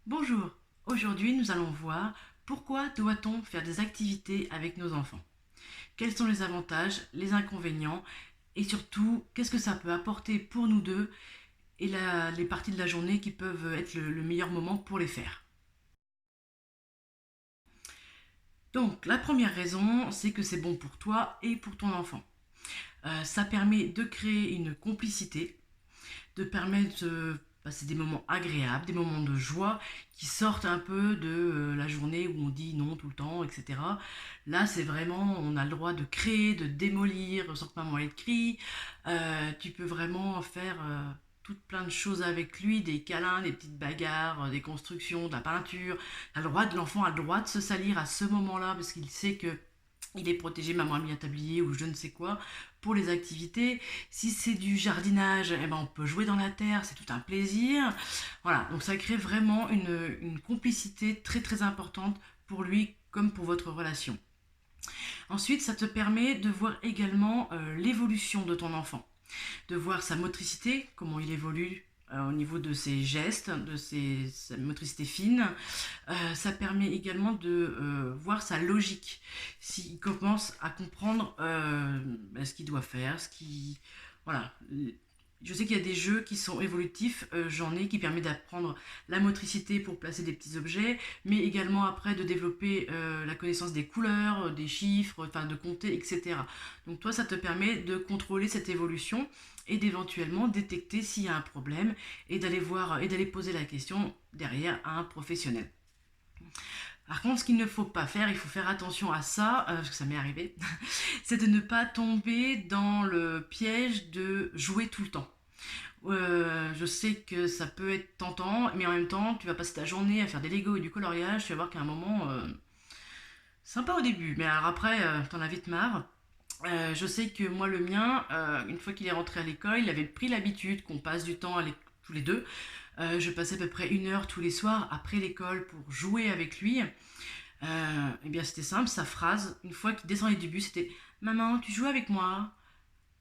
Bonjour, aujourd'hui nous allons voir pourquoi doit-on faire des activités avec nos enfants. Quels sont les avantages, les inconvénients et surtout qu'est-ce que ça peut apporter pour nous deux et les parties de la journée qui peuvent être le meilleur moment pour les faire. Donc la première raison, c'est que c'est bon pour toi et pour ton enfant. Ça permet de créer une complicité, de permettre de passer des moments agréables, des moments de joie qui sortent un peu de la journée où on dit non tout le temps, etc. Là, c'est vraiment, on a le droit de créer, de démolir sans que maman ait de cri. Tu peux vraiment faire toutes plein de choses avec lui, des câlins, des petites bagarres, des constructions, de la peinture. L'enfant a le droit de se salir à ce moment-là parce qu'il sait que il est protégé, maman a mis un tablier ou je ne sais quoi pour les activités. Si c'est du jardinage, eh ben on peut jouer dans la terre, c'est tout un plaisir. Voilà, donc ça crée vraiment une complicité très très importante pour lui comme pour votre relation. Ensuite, ça te permet de voir également l'évolution de ton enfant, de voir sa motricité, comment il évolue au niveau de ses gestes, sa motricité fine. Ça permet également de voir sa logique, s'il commence à comprendre ce qu'il doit faire, ce qui... Voilà. Je sais qu'il y a des jeux qui sont évolutifs, j'en ai qui permettent d'apprendre la motricité pour placer des petits objets, mais également après de développer la connaissance des couleurs, des chiffres, enfin de compter, etc. Donc toi, ça te permet de contrôler cette évolution et d'éventuellement détecter s'il y a un problème et d'aller voir et d'aller poser la question derrière à un professionnel. Par contre, ce qu'il ne faut pas faire, il faut faire attention à ça, parce que ça m'est arrivé, c'est de ne pas tomber dans le piège de jouer tout le temps. Je sais que ça peut être tentant, mais en même temps, tu vas passer ta journée à faire des Lego et du coloriage, tu vas voir qu'à un moment, sympa au début, mais alors après, t'en as vite marre. Je sais que moi, le mien, une fois qu'il est rentré à l'école, il avait pris l'habitude qu'on passe du temps tous les deux. Je passais à peu près 1 heure tous les soirs après l'école pour jouer avec lui. Eh bien, c'était simple, sa phrase, une fois qu'il descendait du bus, c'était Maman, tu joues avec moi?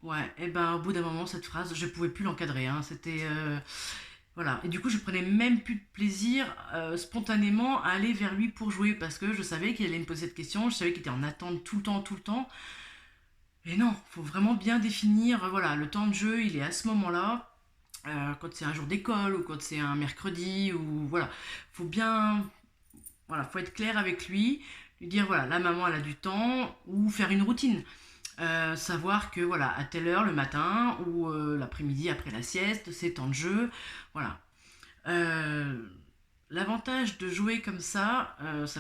Ouais, et ben au bout d'un moment, cette phrase, je pouvais plus l'encadrer. Hein. C'était. Voilà. Et du coup, je prenais même plus de plaisir spontanément à aller vers lui pour jouer parce que je savais qu'il allait me poser cette question, je savais qu'il était en attente tout le temps, tout le temps. Et non, faut vraiment bien définir, voilà, le temps de jeu, il est à ce moment-là, quand c'est un jour d'école ou quand c'est un mercredi, ou voilà, faut bien, voilà, faut être clair avec lui, lui dire, voilà, la maman, elle a du temps, ou faire une routine. Savoir que, voilà, à telle heure le matin, ou l'après-midi après la sieste, c'est temps de jeu, voilà. Euh, L'avantage de jouer comme ça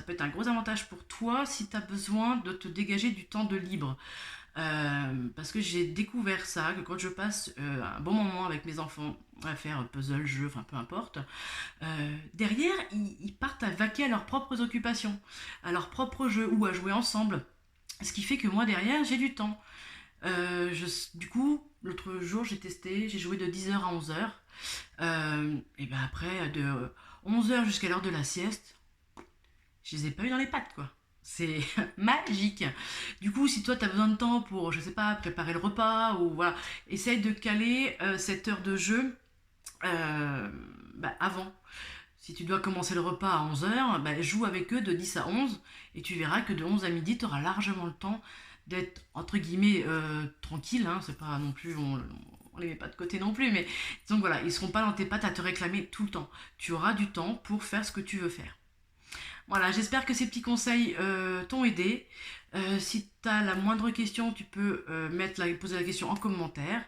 peut être un gros avantage pour toi si tu as besoin de te dégager du temps de libre. Parce que j'ai découvert ça, que quand je passe un bon moment avec mes enfants à faire puzzle, jeu, enfin peu importe, derrière ils partent à vaquer à leurs propres occupations, à leurs propres jeux ou à jouer ensemble. Ce qui fait que moi derrière j'ai du temps. Du coup, l'autre jour j'ai testé, j'ai joué de 10 heures à 11 heures. Et ben après, de 11 heures jusqu'à l'heure de la sieste, je les ai pas eu dans les pattes quoi. C'est magique. Du coup, si toi tu as besoin de temps pour, je sais pas, préparer le repas ou voilà, essaye de caler cette heure de jeu avant. Si tu dois commencer le repas à 11 heures, joue avec eux de 10 à 11 et tu verras que de 11 à midi, tu auras largement le temps d'être entre guillemets tranquille. Hein, c'est pas non plus, on les met pas de côté non plus, mais donc voilà, ils seront pas dans tes pattes à te réclamer tout le temps. Tu auras du temps pour faire ce que tu veux faire. Voilà, j'espère que ces petits conseils t'ont aidé. Si tu as la moindre question, tu peux poser la question en commentaire.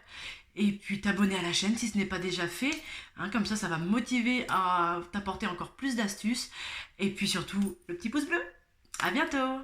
Et puis t'abonner à la chaîne si ce n'est pas déjà fait. Hein, comme ça va me motiver à t'apporter encore plus d'astuces. Et puis surtout, le petit pouce bleu. À bientôt!